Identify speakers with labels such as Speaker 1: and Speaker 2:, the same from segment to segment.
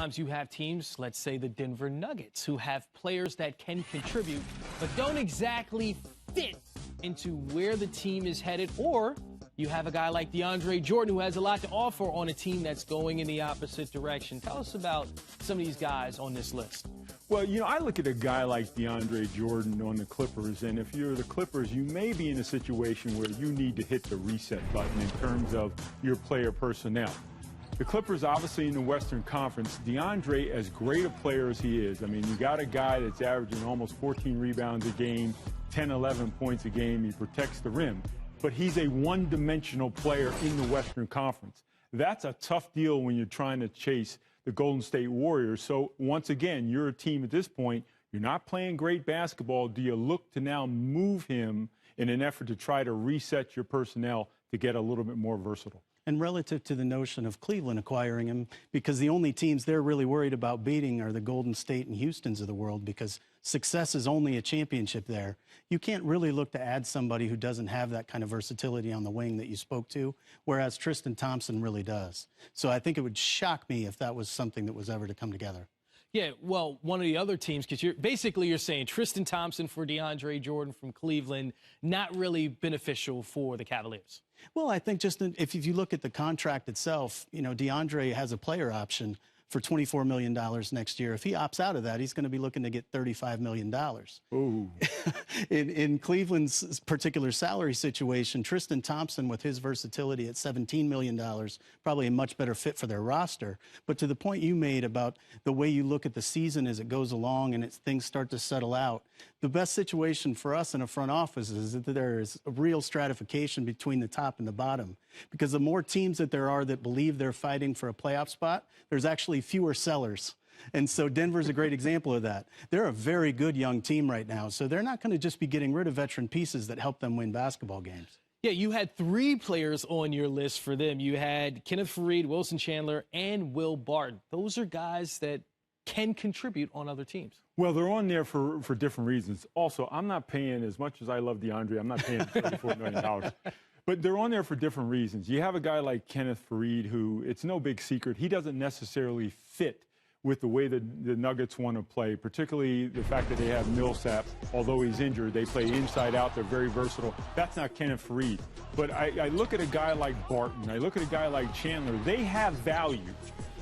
Speaker 1: sometimes you have teams, let's say the Denver Nuggets, who have players that can contribute, but don't exactly fit into where the team is headed. Or you have a guy like DeAndre Jordan who has a lot to offer on a team that's going in the opposite direction. Tell us about some of these guys on this list.
Speaker 2: Well, I look at a guy like DeAndre Jordan on the Clippers, and if you're the Clippers, you may be in a situation where you need to hit the reset button in terms of your player personnel. The Clippers, obviously in the Western Conference, DeAndre, as great a player as he is, I mean, you got a guy that's averaging almost 14 rebounds a game, 10, 11 points a game. He protects the rim. But he's a one-dimensional player in the Western Conference. That's a tough deal when you're trying to chase the Golden State Warriors. So, once again, you're a team at this point. You're not playing great basketball. Do you look to now move him in an effort to try to reset your personnel to get a little bit more versatile?
Speaker 3: And relative to the notion of Cleveland acquiring him, because the only teams they're really worried about beating are the Golden State and Houstons of the world, because success is only a championship there. You can't really look to add somebody who doesn't have that kind of versatility on the wing that you spoke to, whereas Tristan Thompson really does. So I think it would shock me if that was something that was ever to come together.
Speaker 1: Yeah, well, one of the other teams, because you're saying Tristan Thompson for DeAndre Jordan from Cleveland, not really beneficial for the Cavaliers.
Speaker 3: Well, I think just if you look at the contract itself, DeAndre has a player option for $24 million next year. If he opts out of that, he's going to be looking to get $35 million.
Speaker 2: Ooh.
Speaker 3: In Cleveland's particular salary situation, Tristan Thompson, with his versatility at $17 million, probably a much better fit for their roster. But to the point you made about the way you look at the season as it goes along and things start to settle out, the best situation for us in a front office is that there is a real stratification between the top and the bottom. Because the more teams that there are that believe they're fighting for a playoff spot, there's actually fewer sellers. And so Denver's a great example of that. They're a very good young team right now, so they're not going to just be getting rid of veteran pieces that help them win basketball games.
Speaker 1: Yeah, you had 3 players on your list for them. You had Kenneth Faried, Wilson Chandler, and Will Barton. Those are guys that can contribute on other teams.
Speaker 2: Well, they're on there for different reasons. Also, I'm not paying, as much as I love DeAndre, I'm not paying $34 million. But they're on there for different reasons. You have a guy like Kenneth Faried, who, it's no big secret, he doesn't necessarily fit with the way the Nuggets want to play, particularly the fact that they have Millsap. Although he's injured, they play inside out. They're very versatile. That's not Kenneth Faried. But I look at a guy like Barton. I look at a guy like Chandler. They have value.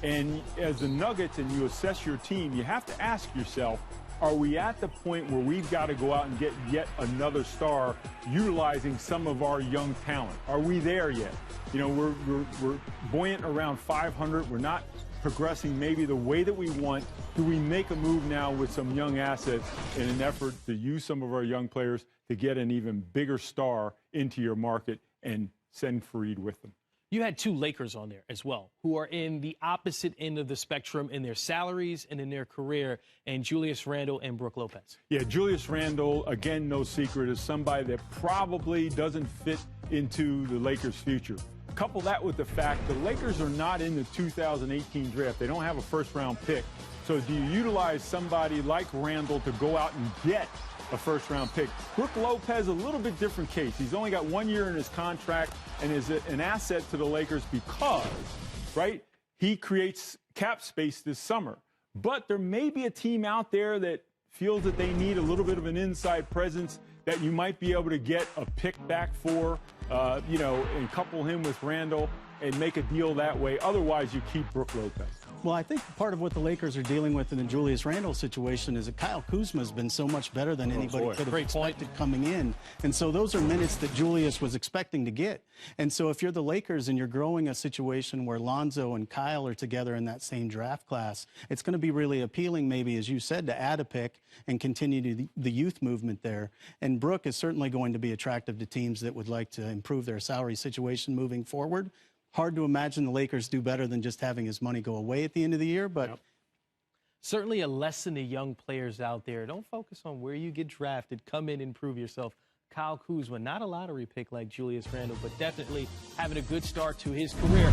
Speaker 2: And as the Nuggets, and you assess your team, you have to ask yourself, are we at the point where we've got to go out and get yet another star utilizing some of our young talent? Are we there yet? We're buoyant around 500. We're not progressing maybe the way that we want. Do we make a move now with some young assets in an effort to use some of our young players to get an even bigger star into your market and send Faried with them?
Speaker 1: You had 2 Lakers on there as well, who are in the opposite end of the spectrum in their salaries and in their career, and Julius Randle and Brook Lopez.
Speaker 2: Yeah, Julius Randle, again, no secret, is somebody that probably doesn't fit into the Lakers' future. Couple that with the fact the Lakers are not in the 2018 draft. They don't have a first-round pick. So do you utilize somebody like Randle to go out and get a first-round pick? Brook Lopez, a little bit different case. He's only got 1 year in his contract and is an asset to the Lakers because, right, he creates cap space this summer. But there may be a team out there that feels that they need a little bit of an inside presence that you might be able to get a pick back for, and couple him with Randle and make a deal that way. Otherwise, you keep Brook Lopez.
Speaker 3: Well, I think part of what the Lakers are dealing with in the Julius Randle situation is that Kyle Kuzma has been so much better than anybody could have expected coming in. And so those are minutes that Julius was expecting to get. And so if you're the Lakers and you're growing a situation where Lonzo and Kyle are together in that same draft class, it's going to be really appealing, maybe, as you said, to add a pick and continue the youth movement there. And Brook is certainly going to be attractive to teams that would like to improve their salary situation moving forward. Hard to imagine the Lakers do better than just having his money go away at the end of the year, but
Speaker 1: yep. Certainly a lesson to young players out there. Don't focus on where you get drafted. Come in and prove yourself. Kyle Kuzma, not a lottery pick like Julius Randle, but definitely having a good start to his career.